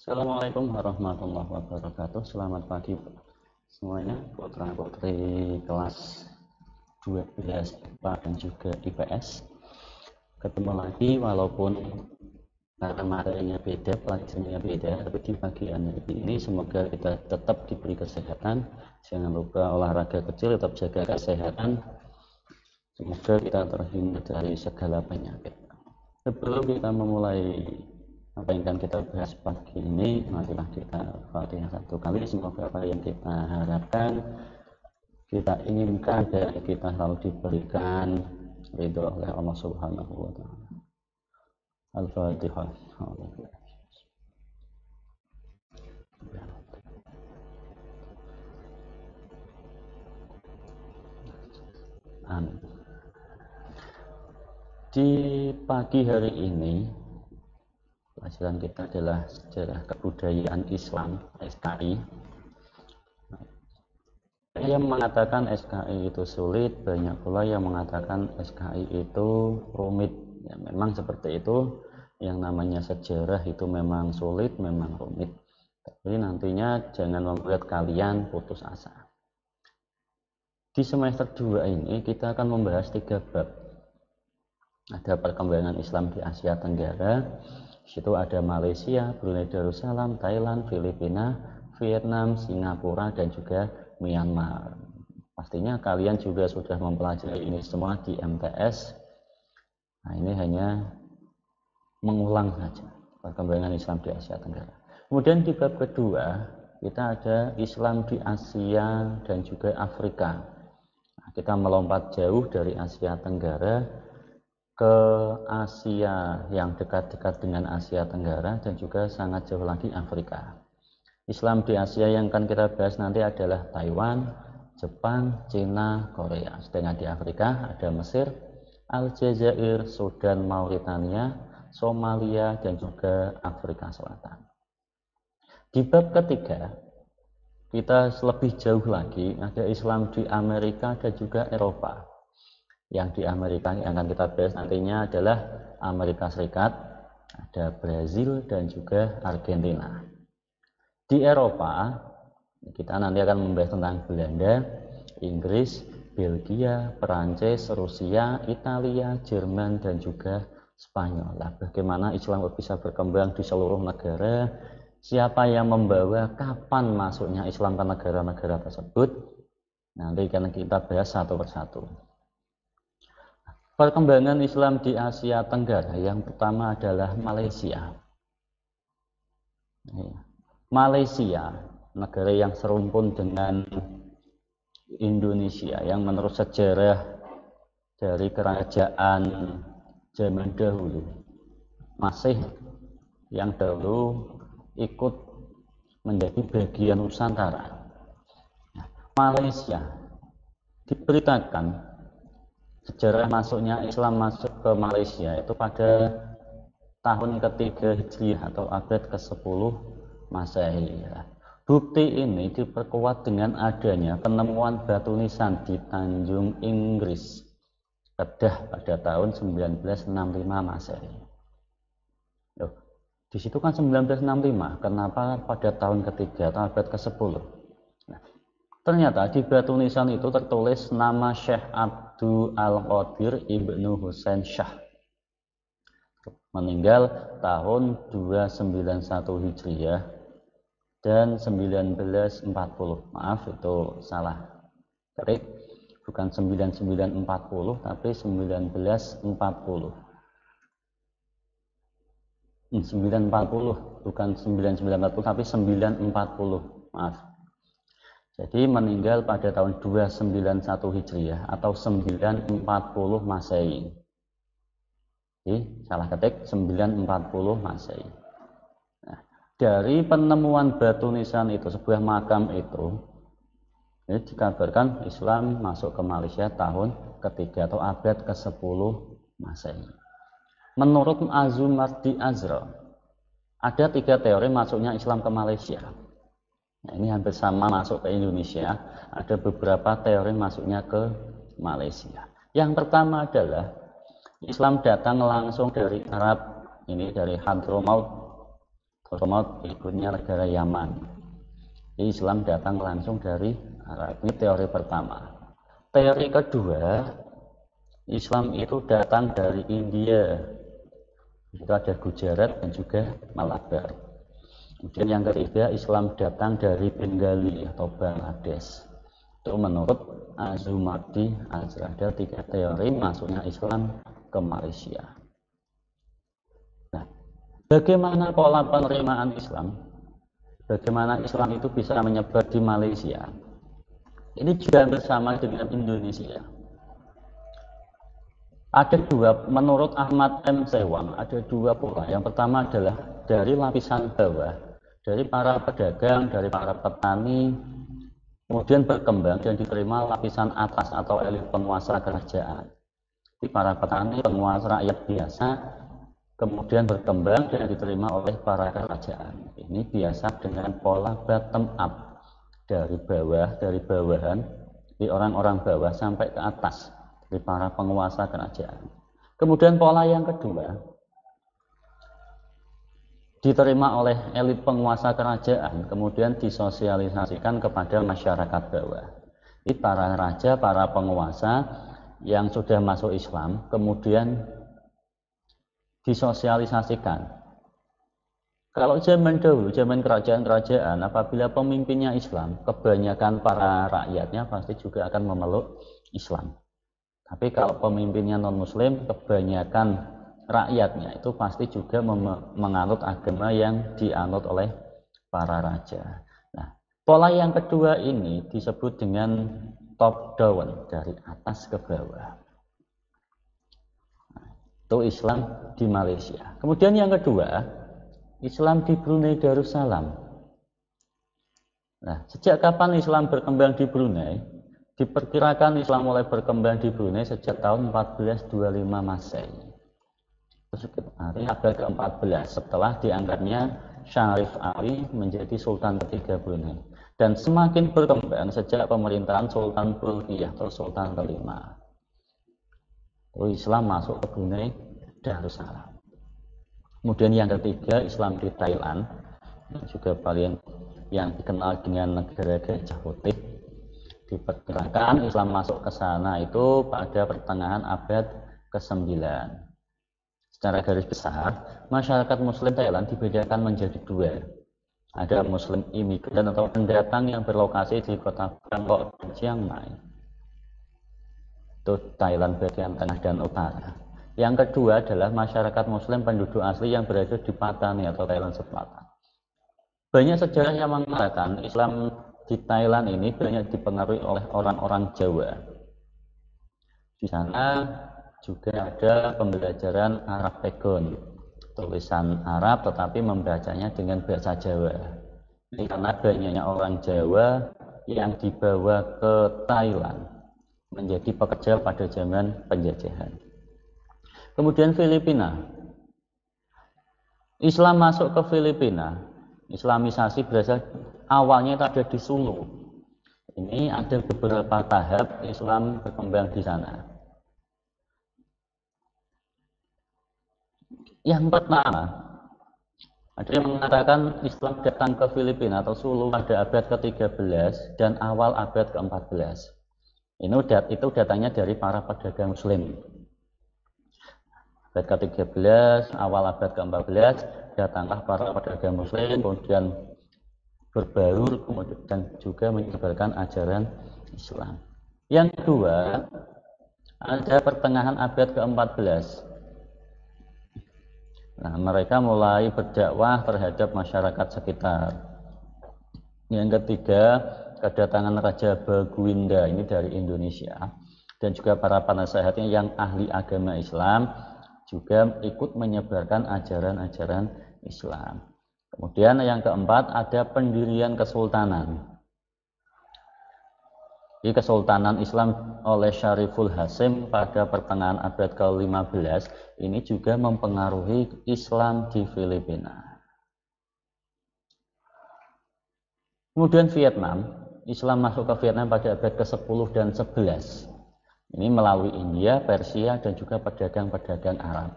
Assalamualaikum warahmatullahi wabarakatuh. Selamat pagi semuanya, putra putri kelas 12 IPA dan juga IPS. Ketemu lagi walaupun karena materinya beda, pelajarannya beda, tapi di bagian ini semoga kita tetap diberi kesehatan. Jangan lupa olahraga kecil, tetap jaga kesehatan. Semoga kita terhindar dari segala penyakit. Sebelum kita memulai apa yang akan kita bahas pagi ini, marilah kita Fatihah satu kali. Semoga apa yang kita harapkan, kita inginkan dan kita selalu diberikan ridho oleh Allah Subhanahu wa Ta'ala. Al-Fatihah. Amin. Di pagi hari ini pelajaran kita adalah sejarah kebudayaan Islam, SKI. Yang mengatakan SKI itu sulit, banyak pula yang mengatakan SKI itu rumit. Ya, memang seperti itu. Yang namanya sejarah itu memang sulit, memang rumit. Tapi nantinya jangan membuat kalian putus asa. Di semester 2 ini kita akan membahas 3 bab. Ada perkembangan Islam di Asia Tenggara. Di situ ada Malaysia, Brunei Darussalam, Thailand, Filipina, Vietnam, Singapura, dan juga Myanmar. Pastinya kalian juga sudah mempelajari ini semua di MTS. Nah, ini hanya mengulang saja perkembangan Islam di Asia Tenggara. Kemudian di bab kedua kita ada Islam di Asia dan juga Afrika. Nah, kita melompat jauh dari Asia Tenggara ke Asia yang dekat-dekat dengan Asia Tenggara dan juga sangat jauh lagi Afrika. Islam di Asia yang akan kita bahas nanti adalah Taiwan, Jepang, Cina, Korea. Sedangkan di Afrika ada Mesir, Aljazair, Sudan, Mauritania, Somalia, dan juga Afrika Selatan. Di bab ketiga kita lebih jauh lagi, ada Islam di Amerika dan juga Eropa. Yang di Amerika yang akan kita bahas nantinya adalah Amerika Serikat, ada Brazil dan juga Argentina. Di Eropa kita nanti akan membahas tentang Belanda, Inggris, Belgia, Perancis, Rusia, Italia, Jerman, dan juga Spanyol. Nah, bagaimana Islam bisa berkembang di seluruh negara, siapa yang membawa, kapan masuknya Islam ke negara-negara tersebut, nanti akan kita bahas satu persatu. Perkembangan Islam di Asia Tenggara yang pertama adalah Malaysia. Malaysia, negara yang serumpun dengan Indonesia, yang menurut sejarah dari kerajaan zaman dahulu masih yang dahulu ikut menjadi bagian Nusantara. Malaysia diberitakan sejarah masuknya Islam masuk ke Malaysia itu pada tahun ketiga Hijriah atau abad ke-10 Masehi. Bukti ini diperkuat dengan adanya penemuan batu nisan di Tanjung Inggris, Kedah pada tahun 1965 Masehi. Loh, di situ kan 1965, kenapa pada tahun ketiga atau abad ke-10? Nah, ternyata di batu nisan itu tertulis nama Syekh Abdul Al-Qadir Ibnu Husain Shah, meninggal tahun 291 Hijriah dan 1940. Maaf, itu salah ketik, bukan 9940 tapi 1940. 940, bukan 9940 tapi 940. Maaf. Jadi meninggal pada tahun 291 Hijriah atau 940 Masehi. Jadi salah ketik, 940 Masehi. Nah, dari penemuan batu nisan itu, sebuah makam itu, ini dikabarkan Islam masuk ke Malaysia tahun ketiga atau abad ke-10 Masehi. Menurut Azumardi Azra, ada 3 teori masuknya Islam ke Malaysia. Nah, ini hampir sama masuk ke Indonesia. Ada beberapa teori masuknya ke Malaysia. Yang pertama adalah Islam datang langsung dari Arab, ini dari Hadramaut Hadramaut berikutnya negara Yaman. Islam datang langsung dari Arab. Ini teori pertama. Teori kedua, Islam itu datang dari India. Itu ada Gujarat dan juga Malabar. Kemudian yang ketiga, Islam datang dari Bengali atau Bangladesh. Itu menurut Azumardi Azra. Ada 3 teori masuknya Islam ke Malaysia. Nah, bagaimana pola penerimaan Islam? Bagaimana Islam itu bisa menyebar di Malaysia? Ini juga bersama dengan Indonesia. Ada 2, menurut Ahmad M. Sewang, ada 2 pola. Yang pertama adalah dari lapisan bawah, dari para pedagang, dari para petani, kemudian berkembang dan diterima lapisan atas atau elit penguasa kerajaan. Di para petani, penguasa rakyat biasa, kemudian berkembang dan diterima oleh para kerajaan. Ini biasa dengan pola bottom up, dari bawah, dari bawahan, di orang-orang bawah sampai ke atas, di para penguasa kerajaan. Kemudian pola yang kedua, diterima oleh elit penguasa kerajaan, kemudian disosialisasikan kepada masyarakat bawah. Ini para raja, para penguasa yang sudah masuk Islam, kemudian disosialisasikan. Kalau zaman dahulu, zaman kerajaan-kerajaan, apabila pemimpinnya Islam, kebanyakan para rakyatnya pasti juga akan memeluk Islam. Tapi kalau pemimpinnya non-Muslim, kebanyakan rakyatnya itu pasti juga menganut agama yang dianut oleh para raja. Nah, pola yang kedua ini disebut dengan top down, dari atas ke bawah. Nah, itu Islam di Malaysia. Kemudian yang kedua, Islam di Brunei Darussalam. Nah, sejak kapan Islam berkembang di Brunei? Diperkirakan Islam mulai berkembang di Brunei sejak tahun 1425 Masehi. Sekitar abad ke-14 setelah diangkatnya Syarif Ali menjadi Sultan ketiga Brunei, dan semakin berkembang sejak pemerintahan Sultan Bolkiah atau Sultan kelima. Islam masuk ke Brunei Darussalam. Kemudian yang ketiga, Islam di Thailand, juga paling yang dikenal dengan negara Gajah Putih. Diperkirakan Islam masuk ke sana itu pada pertengahan abad ke-9. Secara garis besar, masyarakat Muslim Thailand dibedakan menjadi 2. Ada Muslim imigran atau pendatang yang berlokasi di kota Bangkok dan Chiang Mai. Itu Thailand bagian tengah dan utara. Yang kedua adalah masyarakat Muslim penduduk asli yang berada di Patani atau Thailand selatan. Banyak sejarah yang mengatakan Islam di Thailand ini banyak dipengaruhi oleh orang-orang Jawa. Di sana juga ada pembelajaran Arab Pegon, tulisan Arab tetapi membacanya dengan bahasa Jawa. Ini karena banyaknya orang Jawa yang dibawa ke Thailand menjadi pekerja pada zaman penjajahan. Kemudian Filipina. Islam masuk ke Filipina. Islamisasi berasal awalnya itu ada di Sulu. Ini ada beberapa tahap Islam berkembang di sana. Yang pertama, ada yang mengatakan Islam datang ke Filipina atau Sulu pada abad ke-13 dan awal abad ke-14. Itu datangnya dari para pedagang Muslim. Abad ke-13, awal abad ke-14, datanglah para pedagang Muslim, kemudian berbaur, kemudian juga menyebarkan ajaran Islam. Yang kedua, ada pertengahan abad ke-14. Nah, mereka mulai berdakwah terhadap masyarakat sekitar. Yang ketiga, kedatangan Raja Baguinda ini dari Indonesia, dan juga para penasehatnya yang ahli agama Islam juga ikut menyebarkan ajaran-ajaran Islam. Kemudian yang keempat ada pendirian kesultanan. Di Kesultanan Islam oleh Syariful Hasim pada pertengahan abad ke-15 ini juga mempengaruhi Islam di Filipina. Kemudian Vietnam, Islam masuk ke Vietnam pada abad ke-10 dan 11. Ini melalui India, Persia, dan juga pedagang-pedagang Arab.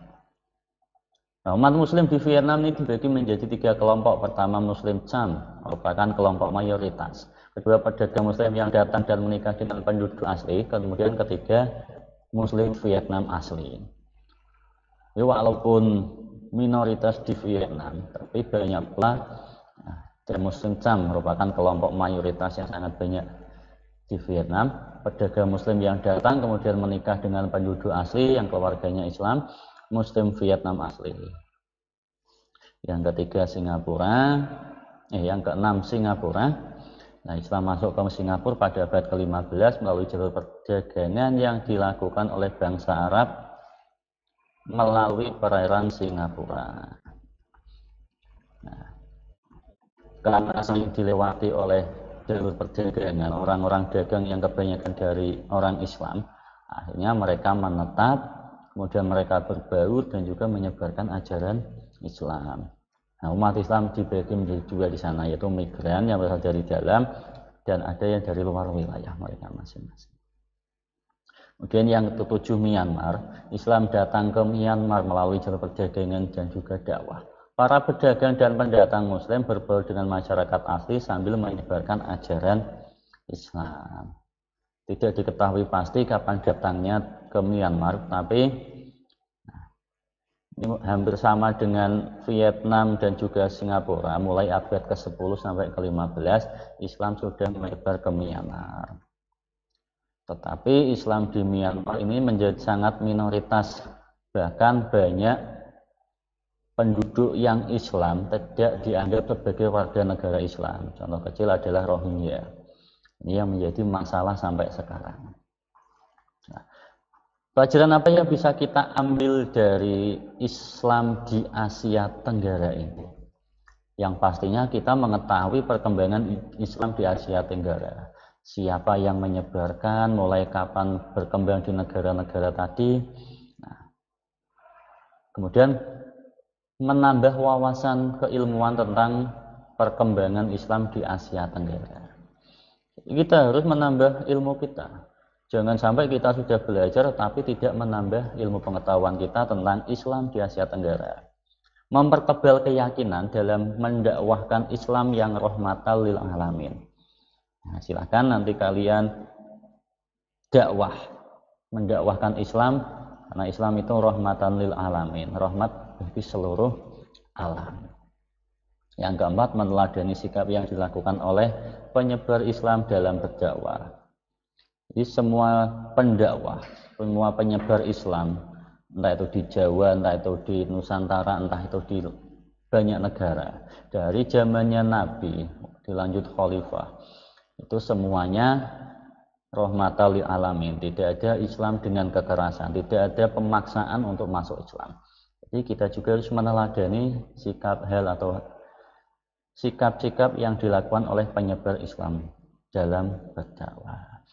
Nah, umat muslim di Vietnam ini dibagi menjadi 3 kelompok. Pertama Muslim Cham, merupakan kelompok mayoritas. Kedua pedagang muslim yang datang dan menikah dengan penduduk asli. Kemudian ketiga Muslim Vietnam asli. Ya, walaupun minoritas di Vietnam, tapi banyak pula Muslim Cham merupakan kelompok mayoritas yang sangat banyak di Vietnam. Pedagang muslim yang datang kemudian menikah dengan penduduk asli yang keluarganya Islam, Muslim Vietnam asli. Yang ketiga yang keenam Singapura. Nah, Islam masuk ke Singapura pada abad ke-15 melalui jalur perdagangan yang dilakukan oleh bangsa Arab melalui perairan Singapura. Nah, karena sering dilewati oleh jalur perdagangan orang-orang dagang yang kebanyakan dari orang Islam, akhirnya mereka menetap, kemudian mereka berbaur dan juga menyebarkan ajaran Islam. Nah, umat Islam dibagi menjadi 2 di sana, yaitu migran yang berasal dari dalam dan ada yang dari luar wilayah mereka masing-masing. Kemudian yang ke-7 Myanmar, Islam datang ke Myanmar melalui jalur perdagangan dan juga dakwah. Para pedagang dan pendatang muslim berbaur dengan masyarakat asli sambil menyebarkan ajaran Islam. Tidak diketahui pasti kapan datangnya ke Myanmar, tapi ini hampir sama dengan Vietnam dan juga Singapura. Mulai abad ke-10 sampai ke-15, Islam sudah menyebar ke Myanmar. Tetapi Islam di Myanmar ini menjadi sangat minoritas. Bahkan banyak penduduk yang Islam tidak dianggap sebagai warga negara Islam. Contoh kecil adalah Rohingya. Ini yang menjadi masalah sampai sekarang. Nah, pelajaran apa yang bisa kita ambil dari Islam di Asia Tenggara ini? Yang pastinya kita mengetahui perkembangan Islam di Asia Tenggara. Siapa yang menyebarkan, mulai kapan berkembang di negara-negara tadi. Nah, kemudian menambah wawasan keilmuan tentang perkembangan Islam di Asia Tenggara. Kita harus menambah ilmu kita. Jangan sampai kita sudah belajar tapi tidak menambah ilmu pengetahuan kita tentang Islam di Asia Tenggara. Mempertebal keyakinan dalam mendakwahkan Islam yang rahmatan lil alamin. Nah, silakan nanti kalian mendakwahkan Islam, karena Islam itu rahmatan lil alamin, rahmat bagi seluruh alam. Yang keempat, meneladani sikap yang dilakukan oleh penyebar Islam dalam berdakwah. Jadi semua pendakwah, semua penyebar Islam, entah itu di Jawa, entah itu di Nusantara, entah itu di banyak negara, dari zamannya Nabi dilanjut Khalifah, itu semuanya rahmatan lil alamin. Tidak ada Islam dengan kekerasan, tidak ada pemaksaan untuk masuk Islam. Jadi kita juga harus meneladani sikap-sikap yang dilakukan oleh penyebar Islam dalam berdakwah.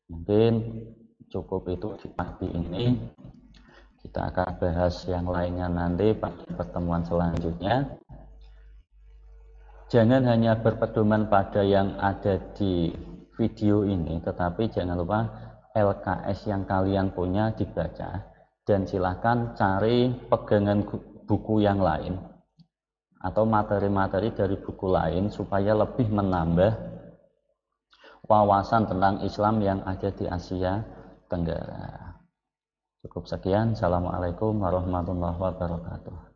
Mungkin cukup itu di pagi ini. Kita akan bahas yang lainnya nanti pada pertemuan selanjutnya. Jangan hanya berpedoman pada yang ada di video ini, tetapi jangan lupa LKS yang kalian punya dibaca. Dan silakan cari pegangan buku yang lain atau materi-materi dari buku lain supaya lebih menambah wawasan tentang Islam yang ada di Asia Tenggara. Cukup sekian. Assalamualaikum warahmatullahi wabarakatuh.